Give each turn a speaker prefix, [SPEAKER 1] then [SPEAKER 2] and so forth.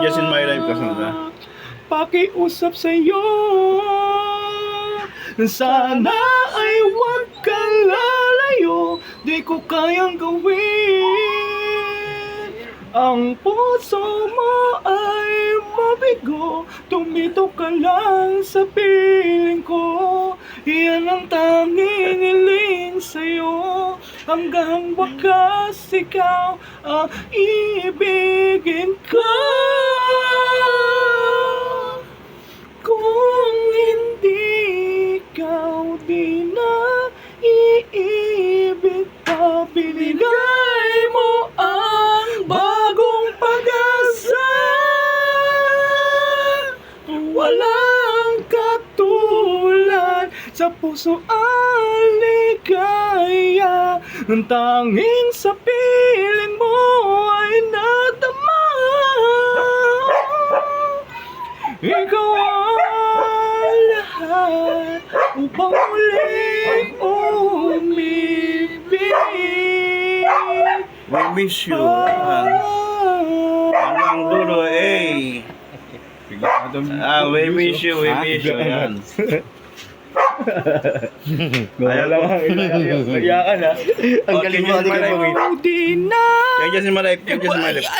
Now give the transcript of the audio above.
[SPEAKER 1] Changes in my life kasi na.
[SPEAKER 2] Pakiusap sa'yo, sana ay huwag kang lalayo. Di ko kayang gawin. Ang puso mo ay mabigo, tumito ka lang sa piling ko. Yan ang tanging hiling sa'yo, hanggang wakas ikaw ang ibigin ko. Kung hindi ikaw di na iibig pa, binigay mo ang bagong pag-asa. Walang katulad sa puso ang ligaya. Ang tanging sa piling mo ay nadama. Ikaw ang lahat upang muling umibig.
[SPEAKER 1] We miss you. Hanggang dulo, eh. We miss you, we miss you. Yan.
[SPEAKER 2] Ayaw lang ang iyakan ha. Ang galing mo,
[SPEAKER 1] Changes in my life.
[SPEAKER 2] di na
[SPEAKER 1] Changes in my life. Changes in my life.